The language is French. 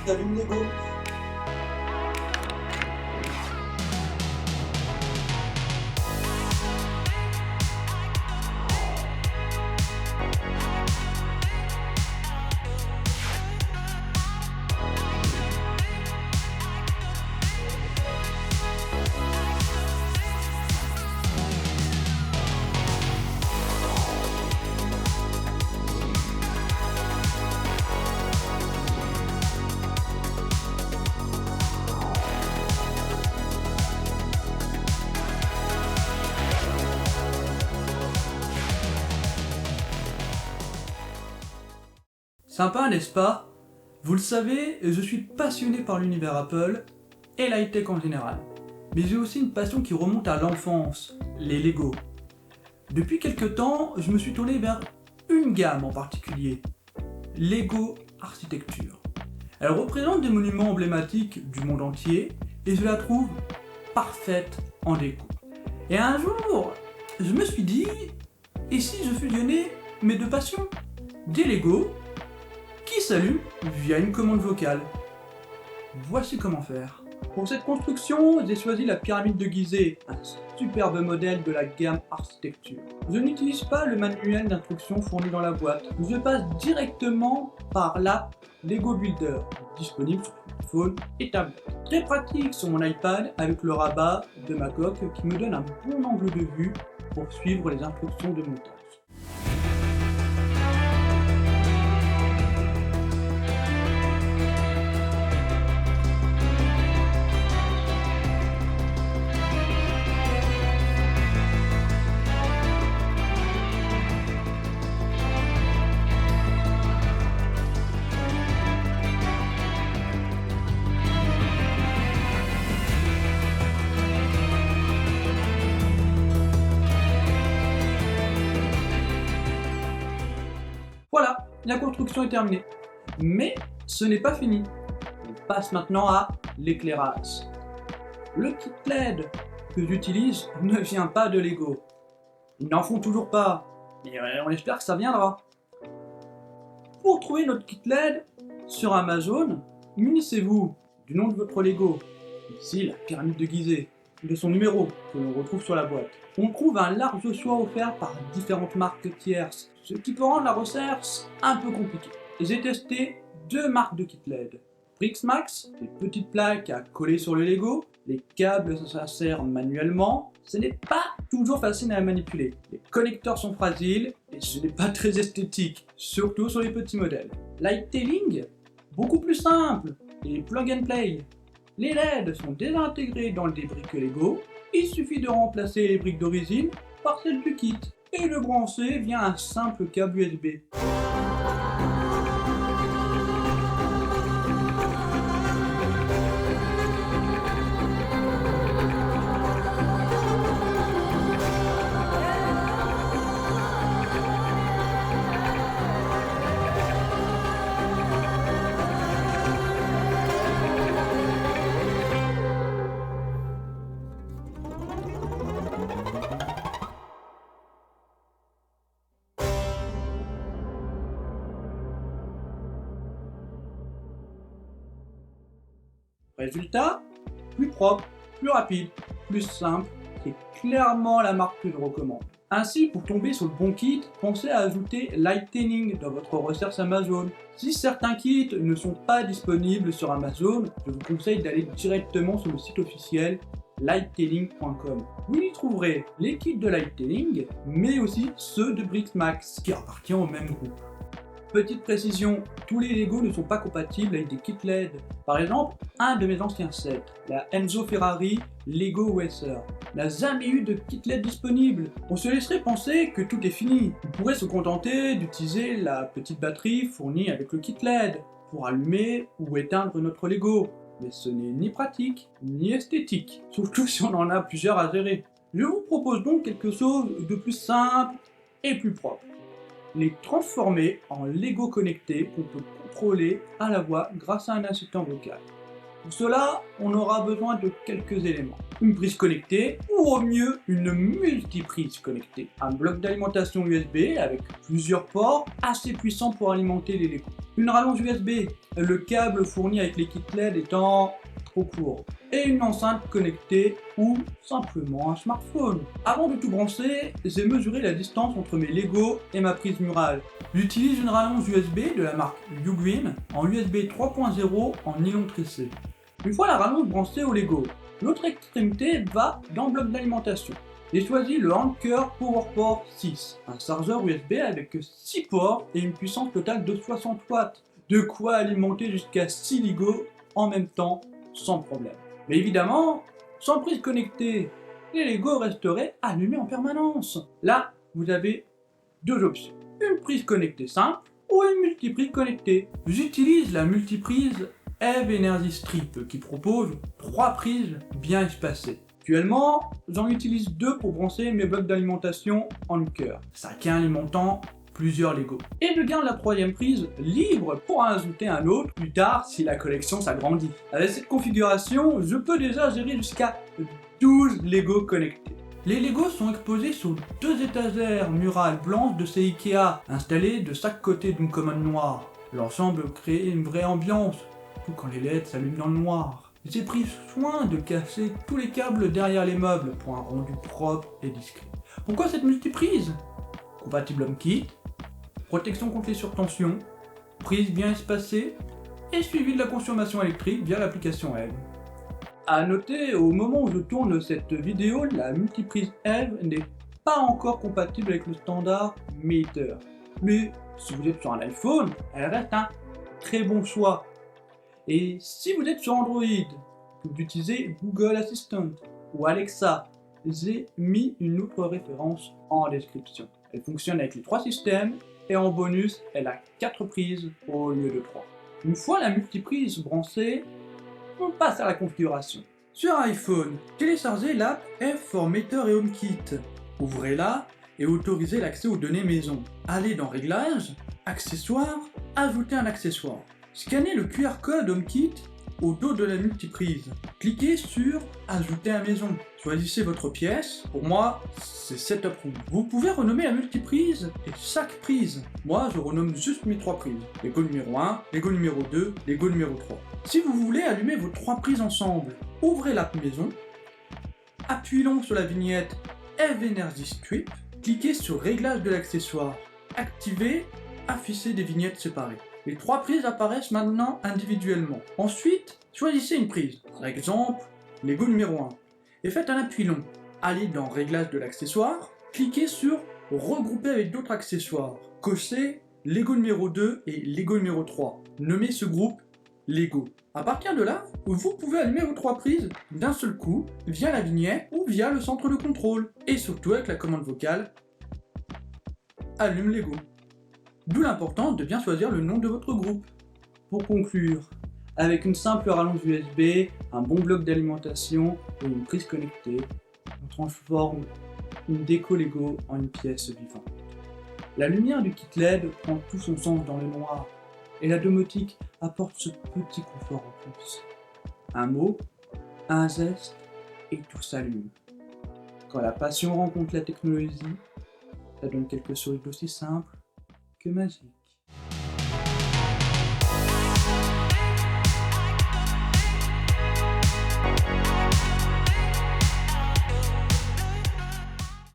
t'allumes Lego. Sympa, n'est-ce pas? Vous le savez, je suis passionné par l'univers Apple et la high-tech en général. Mais j'ai aussi une passion qui remonte à l'enfance, les Lego. Depuis quelques temps, je me suis tourné vers une gamme en particulier, Lego Architecture. Elle représente des monuments emblématiques du monde entier et je la trouve parfaite en déco. Et un jour, je me suis dit, et si je fusionnais mes deux passions? Des Lego qui s'allume via une commande vocale. Voici comment faire. Pour cette construction, j'ai choisi la pyramide de Gizeh, un superbe modèle de la gamme Architecture. Je n'utilise pas le manuel d'instruction fourni dans la boîte. Je passe directement par l'app Lego Builder, disponible sur smartphone et tablette. Très pratique sur mon iPad avec le rabat de ma coque qui me donne un bon angle de vue pour suivre les instructions de montage. Voilà, la construction est terminée. Mais ce n'est pas fini. On passe maintenant à l'éclairage. Le kit LED que j'utilise ne vient pas de Lego. Ils n'en font toujours pas, mais on espère que ça viendra. Pour trouver notre kit LED sur Amazon, munissez-vous du nom de votre Lego, ici la pyramide de Gizeh, de son numéro que l'on retrouve sur la boîte. On trouve un large choix offert par différentes marques tierces, ce qui peut rendre la recherche un peu compliquée. J'ai testé deux marques de kit LED. Brixmax, des petites plaques à coller sur le Lego, les câbles s'insèrent manuellement, ce n'est pas toujours facile à manipuler. Les connecteurs sont fragiles et ce n'est pas très esthétique, surtout sur les petits modèles. Lighttailing, beaucoup plus simple et plug and play. Les LED sont désintégrés dans le débris Lego, il suffit de remplacer les briques d'origine par celles du kit et le brancher via un simple câble USB. Résultat, plus propre, plus rapide, plus simple, c'est clairement la marque que je recommande. Ainsi, pour tomber sur le bon kit, pensez à ajouter Lighttailing dans votre recherche Amazon. Si certains kits ne sont pas disponibles sur Amazon, je vous conseille d'aller directement sur le site officiel lighttailing.com. Vous y trouverez les kits de Lighttailing, mais aussi ceux de Brixmax, qui appartient au même groupe. Petite précision, tous les Lego ne sont pas compatibles avec des kits LED. Par exemple, un de mes anciens sets, la Enzo Ferrari Lego Racer, n'a jamais eu de kit LED disponible. On se laisserait penser que tout est fini. On pourrait se contenter d'utiliser la petite batterie fournie avec le kit LED pour allumer ou éteindre notre Lego. Mais ce n'est ni pratique, ni esthétique, surtout si on en a plusieurs à gérer. Je vous propose donc quelque chose de plus simple et plus propre. Les transformer en Lego connectés qu'on peut contrôler à la voix grâce à un assistant vocal. Pour cela, on aura besoin de quelques éléments. Une prise connectée, ou au mieux une multiprise connectée. Un bloc d'alimentation USB avec plusieurs ports assez puissants pour alimenter les Lego. Une rallonge USB, le câble fourni avec les kits LED étant trop court. Et une enceinte connectée ou simplement un smartphone. Avant de tout brancher, j'ai mesuré la distance entre mes Lego et ma prise murale. J'utilise une rallonge USB de la marque Ugreen en USB 3.0 en nylon tressé. Une fois la rallonge branchée au Lego, l'autre extrémité va dans le bloc d'alimentation. J'ai choisi le Anker PowerPort 6, un chargeur USB avec 6 ports et une puissance totale de 60 watts. De quoi alimenter jusqu'à 6 Lego en même temps, sans problème. Mais évidemment, sans prise connectée, les Lego resteraient allumés en permanence. Là, vous avez deux options. Une prise connectée simple ou une multiprise connectée. J'utilise la multiprise EVE Energy Strip qui propose 3 prises bien espacées. Actuellement, j'en utilise 2 pour brancher mes blocs d'alimentation Anker, chacun alimentant plusieurs Lego. Et je garde la 3e prise libre pour en ajouter un autre plus tard si la collection s'agrandit. Avec cette configuration, je peux déjà gérer jusqu'à 12 Lego connectés. Les Lego sont exposés sur 2 étagères murales blanches de chez Ikea, installées de chaque côté d'une commode noire. L'ensemble crée une vraie ambiance, surtout quand les LED s'allument dans le noir. J'ai pris soin de cacher tous les câbles derrière les meubles pour un rendu propre et discret. Pourquoi cette multiprise? Compatible HomeKit, protection contre les surtensions, prise bien espacée et suivi de la consommation électrique via l'application EVE. A noter, au moment où je tourne cette vidéo, la multiprise EVE n'est pas encore compatible avec le standard Meter. Mais si vous êtes sur un iPhone, elle reste un très bon choix. Et si vous êtes sur Android, que vous utilisez Google Assistant ou Alexa, j'ai mis une autre référence en description. Elle fonctionne avec les 3 systèmes et en bonus, elle a 4 prises au lieu de 3. Une fois la multiprise branchée, on passe à la configuration. Sur iPhone, téléchargez l'app F4Meter et HomeKit. Ouvrez-la et autorisez l'accès aux données maison. Allez dans Réglages, Accessoires, Ajouter un accessoire. Scannez le QR code HomeKit au dos de la multiprise. Cliquez sur Ajouter à maison. Choisissez votre pièce. Pour moi, c'est Setup Room. Vous pouvez renommer la multiprise et chaque prise. Moi, je renomme juste mes 3 prises. Lego numéro 1, Lego numéro 2, Lego numéro 3. Si vous voulez allumer vos 3 prises ensemble, ouvrez l'app maison, appuyez long sur la vignette EVE Energy Strip, cliquez sur Réglage de l'accessoire, activez, affichez des vignettes séparées. Les 3 prises apparaissent maintenant individuellement. Ensuite, choisissez une prise, par exemple Lego numéro 1, et faites un appui long. Allez dans Réglage de l'accessoire, cliquez sur Regrouper avec d'autres accessoires, cochez Lego numéro 2 et Lego numéro 3. Nommez ce groupe Lego. À partir de là, vous pouvez allumer vos 3 prises d'un seul coup, via la vignette ou via le centre de contrôle. Et surtout avec la commande vocale Allume Lego. D'où l'importance de bien choisir le nom de votre groupe. Pour conclure, avec une simple rallonge USB, un bon bloc d'alimentation et une prise connectée, on transforme une déco Lego en une pièce vivante. La lumière du kit LED prend tout son sens dans le noir, et la domotique apporte ce petit confort en plus. Un mot, un geste, et tout s'allume. Quand la passion rencontre la technologie, ça donne quelque chose d'aussi simple que magique.